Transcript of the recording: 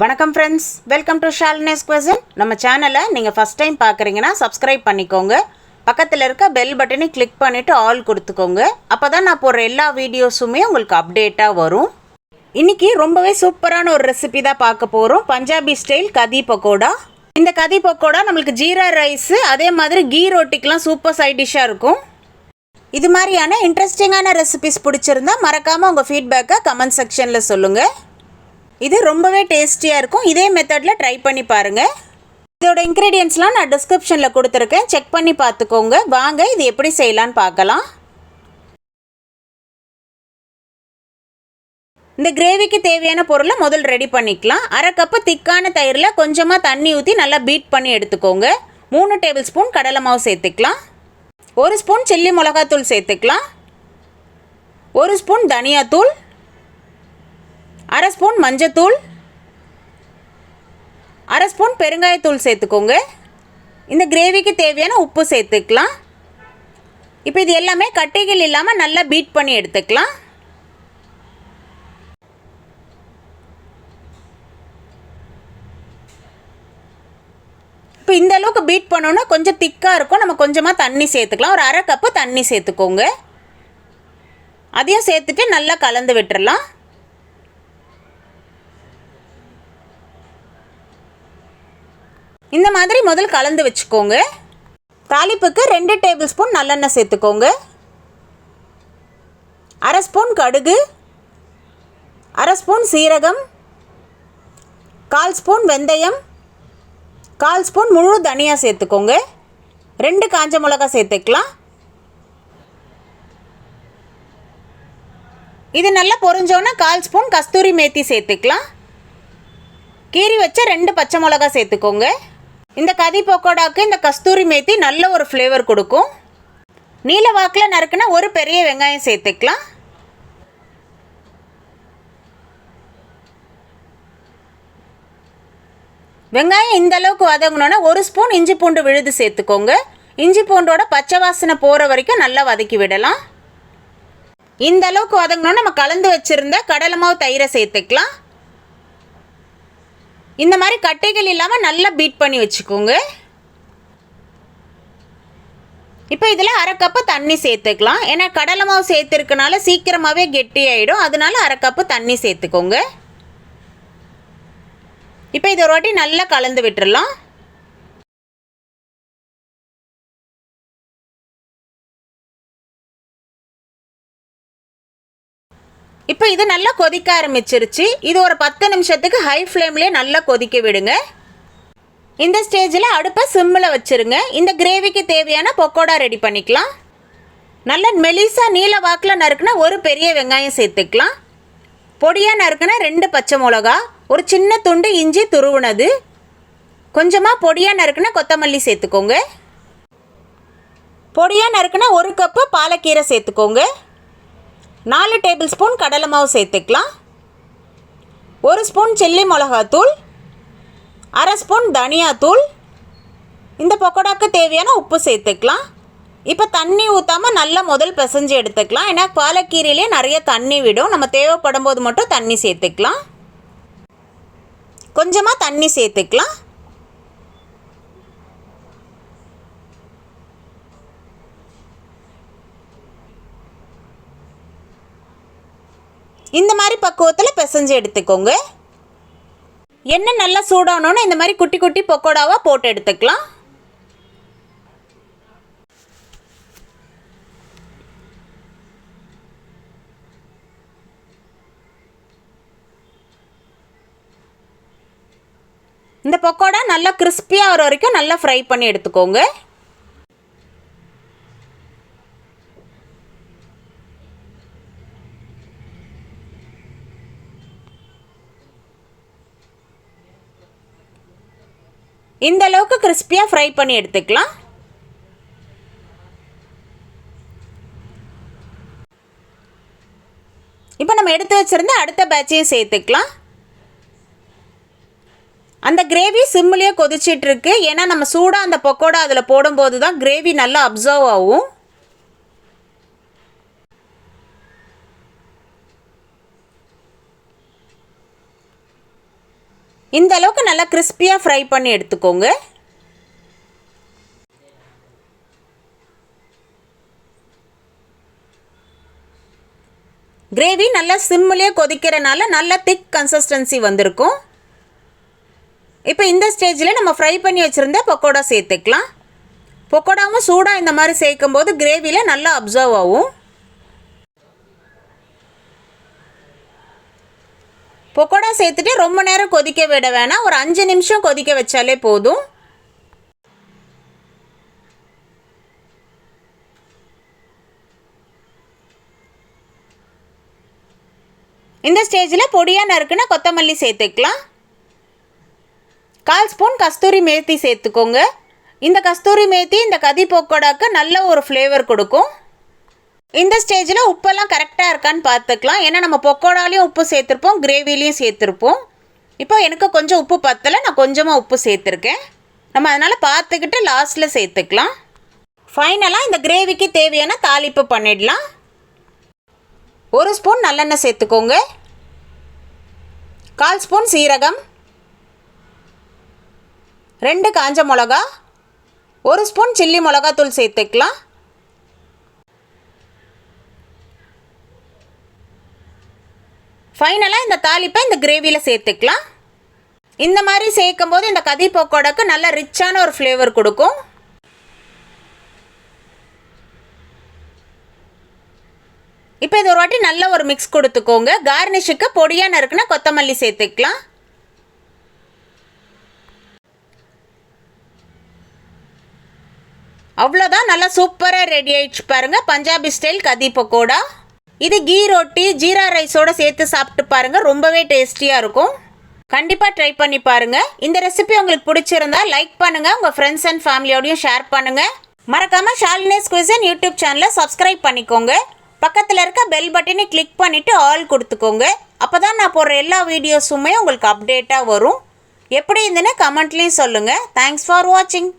வணக்கம் friends, welcome to Shalini's cuisine. நம்ம சேனலை நீங்கள் ஃபஸ்ட் டைம் பார்க்குறீங்கன்னா சப்ஸ்கிரைப் பண்ணிக்கோங்க. பக்கத்தில் இருக்க பெல் பட்டனை கிளிக் பண்ணிவிட்டு ஆல் கொடுத்துக்கோங்க. அப்போ தான் நான் போடுற எல்லா வீடியோஸுமே உங்களுக்கு அப்டேட்டாக வரும். இன்றைக்கி ரொம்பவே சூப்பரான ஒரு ரெசிபி தான் பார்க்க போகிறோம். பஞ்சாபி ஸ்டைல் கதி பக்கோடா. இந்த கதி பக்கோடா நம்மளுக்கு ஜீரா ரைஸு அதே மாதிரி கீ ரொட்டிக்கெலாம் சூப்பர் சைட் டிஷ்ஷாக இருக்கும். இது மாதிரியான இன்ட்ரெஸ்டிங்கான ரெசிபிஸ் பிடிச்சிருந்தா மறக்காமல் உங்கள் ஃபீட்பேக்கை கமெண்ட் செக்ஷனில் சொல்லுங்கள். இது ரொம்பவே டேஸ்டியாக இருக்கும். இதே மெத்தடில் ட்ரை பண்ணி பாருங்கள். இதோட இன்க்ரீடியன்ட்ஸ்லாம் நான் டிஸ்கிரிப்ஷனில் கொடுத்துருக்கேன், செக் பண்ணி பார்த்துக்கோங்க. வாங்க இது எப்படி செய்யலான்னு பார்க்கலாம். இந்த கிரேவிக்கு தேவையான பொருளை முதல் ரெடி பண்ணிக்கலாம். அரை கப்பு திக்கான தயிரில் கொஞ்சமாக தண்ணி ஊற்றி நல்லா பீட் பண்ணி எடுத்துக்கோங்க. 3 டேபிள் ஸ்பூன் கடலை மாவு சேர்த்துக்கலாம். 1 ஸ்பூன் சில்லி மிளகாத்தூள் சேர்த்துக்கலாம். 1 ஸ்பூன் தனியாத்தூள், அரை ஸ்பூன் மஞ்சத்தூள், அரை ஸ்பூன் பெருங்காயத்தூள் சேர்த்துக்கோங்க. இந்த கிரேவிக்கு தேவையான உப்பு சேர்த்துக்கலாம். இப்போ இது எல்லாமே கட்டிகள் இல்லாமல் நல்லா பீட் பண்ணி எடுத்துக்கலாம். இப்போ இந்த அளவுக்கு பீட் பண்ணோன்னா கொஞ்சம் திக்காக இருக்கும். நம்ம கொஞ்சமாக தண்ணி சேர்த்துக்கலாம். ஒரு அரை கப்பு தண்ணி சேர்த்துக்கோங்க. அதையும் சேர்த்துட்டு நல்லா கலந்து விட்டுறலாம். இந்த மாதிரி முதல் கலந்து வச்சுக்கோங்க. தாளிப்புக்கு 2 டேபிள் ஸ்பூன் நல்லெண்ணெய் சேர்த்துக்கோங்க. அரை ஸ்பூன் கடுகு, அரை ஸ்பூன் சீரகம், 1/4 ஸ்பூன் வெந்தயம், 1/4 ஸ்பூன் முழு தனியா சேர்த்துக்கோங்க. 2 காஞ்ச மிளகாய் சேர்த்துக்கலாம். இது நல்லா பொரிஞ்சோன்னா 1/4 ஸ்பூன் கஸ்தூரி மேத்தி சேர்த்துக்கலாம். கீறி வச்ச 2 பச்சை மிளகாய் சேர்த்துக்கோங்க. இந்த கதி பக்கோடாவுக்கு இந்த கஸ்தூரி மேத்தி நல்ல ஒரு ஃப்ளேவர் கொடுக்கும். நீல வாக்கில் நறுக்குனா ஒரு பெரிய வெங்காயம் சேர்த்துக்கலாம். வெங்காயம் இந்த அளவுக்கு வதங்கணுன்னா 1 ஸ்பூன் இஞ்சி பூண்டு விழுது சேர்த்துக்கோங்க. இஞ்சி பூண்டோட பச்சை வாசனை போகிற வரைக்கும் நல்லா வதக்கி விடலாம். இந்த அளவுக்கு வதங்கணுன்னா நம்ம கலந்து வச்சுருந்த கடலை மாவு தயிரை சேர்த்துக்கலாம். இந்த மாதிரி கட்டைகள் இல்லாமல் நல்லா பீட் பண்ணி வச்சுக்கோங்க. இப்போ இதில் அரை கப்பு தண்ணி சேர்த்துக்கலாம். ஏன்னா கடலை மாவு சேர்த்துருக்கனால சீக்கிரமாகவே கெட்டி ஆகிடும். அதனால அரை கப்பு தண்ணி சேர்த்துக்கோங்க. இப்போ இதை ஒரு வாட்டி நல்லா கலந்து விட்டுறலாம். இப்போ இது நல்லா கொதிக்க ஆரம்பிச்சிருச்சு. இது ஒரு 10 நிமிஷத்துக்கு ஹை ஃப்ளேம்லேயே நல்லா கொதிக்க விடுங்க. இந்த ஸ்டேஜில் அடுப்பை சிம்மில் வச்சுருங்க. இந்த கிரேவிக்கு தேவையான பக்கோடா ரெடி பண்ணிக்கலாம். நல்ல மெலிசா நீல வாக்கில் நறுக்குனா ஒரு பெரிய வெங்காயம் சேர்த்துக்கலாம். பொடியாக நறுக்குனா 2 பச்சை மிளகா, ஒரு சின்ன துண்டு இஞ்சி துருவுனது, கொஞ்சமாக பொடியாக நறுக்குனா கொத்தமல்லி சேர்த்துக்கோங்க. பொடியாக நறுக்குனா 1 கப்பு பாலக்கீரை சேர்த்துக்கோங்க. 4 டேபிள் ஸ்பூன் கடலை மாவு சேர்த்துக்கலாம். 1 ஸ்பூன் சில்லி மிளகாத்தூள், அரை ஸ்பூன் தனியாத்தூள், இந்த பக்கோடாக்கு தேவையான உப்பு சேர்த்துக்கலாம். இப்போ தண்ணி ஊற்றாமல் நல்லா முதல் பிசைஞ்சு எடுத்துக்கலாம். ஏன்னா பாலக்கீரையிலே நிறைய தண்ணி விடும். நம்ம தேவைப்படும் போது மட்டும் தண்ணி சேர்த்துக்கலாம். கொஞ்சமாக தண்ணி சேர்த்துக்கலாம். இந்த மாதிரி பக்குவத்தில் பிசைஞ்சு எடுத்துக்கோங்க. எண்ணெய் நல்லா சூடானோன்னு இந்த மாதிரி குட்டி குட்டி பக்கோடாவாக போட்டு எடுத்துக்கலாம். இந்த பக்கோடா நல்லா கிறிஸ்பியாக வர வரைக்கும் நல்லா ஃப்ரை பண்ணி எடுத்துக்கோங்க. இந்த அளவுக்கு கிறிஸ்பியாக ஃப்ரை பண்ணி எடுத்துக்கலாம். இப்போ நம்ம எடுத்து வச்சுருந்த அடுத்த பேட்சையும் சேர்த்துக்கலாம். அந்த கிரேவி சிம்மிலேயே கொதிச்சிட்ருக்கு. ஏன்னா நம்ம சூடாக அந்த பக்கோடா அதில் போடும்போது தான் கிரேவி நல்லா அப்சர்வ் ஆகும். இந்த அளவுக்கு நல்லா கிறிஸ்பியாக ஃப்ரை பண்ணி எடுத்துக்கோங்க. கிரேவி நல்லா சிம்மிலே கொதிக்கிறனால நல்லா திக் கன்சிஸ்டன்சி வந்திருக்கும். இப்போ இந்த ஸ்டேஜில் நம்ம ஃப்ரை பண்ணி வச்சுருந்த பக்கோடா சேர்த்துக்கலாம். பக்கோடாவும் சூடாக இந்த மாதிரி சேர்க்கும் போது கிரேவியில் நல்லா அப்சர்வ் ஆகும். பக்கோடா சேர்த்துட்டு ரொம்ப நேரம் கொதிக்க விட வேணாம், ஒரு 5 நிமிஷம் கொதிக்க வச்சாலே போதும். இந்த ஸ்டேஜில் பொடியாக நறுக்குன கொத்தமல்லி சேர்த்துக்கலாம். 1/4 ஸ்பூன் கஸ்தூரி மேத்தி சேர்த்துக்கோங்க. இந்த கஸ்தூரி மேத்தி இந்த கதி பக்கோடாக்கு நல்ல ஒரு ஃப்ளேவர் கொடுக்கும். இந்த ஸ்டேஜில் உப்பெல்லாம் கரெக்டாக இருக்கான்னு பார்த்துக்கலாம். ஏன்னா நம்ம பக்கோடாலையும் உப்பு சேர்த்துருப்போம், கிரேவிலையும் சேர்த்துருப்போம். இப்போ எனக்கு கொஞ்சம் உப்பு பத்தலை, நான் கொஞ்சமாக உப்பு சேர்த்துருக்கேன். நம்ம அதனால் பார்த்துக்கிட்டு லாஸ்ட்டில் சேர்த்துக்கலாம். ஃபைனலாக இந்த கிரேவிக்கு தேவையான தாளிப்பு பண்ணிடலாம். 1 ஸ்பூன் நல்லெண்ணெய் சேர்த்துக்கோங்க. 1/4 ஸ்பூன் சீரகம், 2 காஞ்ச மிளகா, 1 ஸ்பூன் சில்லி மிளகாத்தூள் சேர்த்துக்கலாம். ஃபைனலாக இந்த தாளிப்பை இந்த கிரேவியில் சேர்த்துக்கலாம். இந்த மாதிரி சேர்க்கும் போது இந்த கதி பக்கோடாக்கு நல்ல ரிச்சான ஒரு ஃப்ளேவர் கொடுக்கும். இப்போ இது ஒரு வாட்டி நல்ல ஒரு மிக்ஸ் கொடுத்துக்கோங்க. கார்னிஷுக்கு பொடியாக நறுக்குனா கொத்தமல்லி சேர்த்துக்கலாம். அவ்வளோதான், நல்லா சூப்பராக ரெடி ஆயிடுச்சு பாருங்கள், பஞ்சாபி ஸ்டைல் கதி பக்கோடா. இது கீ ரொட்டி ஜீரா ரைஸோடு சேர்த்து சாப்பிட்டு பாருங்கள், ரொம்பவே டேஸ்டியாக இருக்கும். கண்டிப்பாக ட்ரை பண்ணி பாருங்கள். இந்த ரெசிபி உங்களுக்கு பிடிச்சிருந்தா லைக் பண்ணுங்கள், உங்கள் ஃப்ரெண்ட்ஸ் அண்ட் ஃபேமிலியோடையும் ஷேர் பண்ணுங்கள். மறக்காமல் ஷாலினிஸ் குயிசன் யூடியூப் சேனலை சப்ஸ்கிரைப் பண்ணிக்கோங்க. பக்கத்தில் இருக்க பெல் பட்டனை கிளிக் பண்ணிவிட்டு ஆல் கொடுத்துக்கோங்க. அப்போ தான் நான் போடுற எல்லா வீடியோஸுமே உங்களுக்கு அப்டேட்டாக வரும். எப்படி இருந்துன்னு கமெண்ட்லேயும் சொல்லுங்கள். தேங்க்ஸ் ஃபார் வாட்சிங்.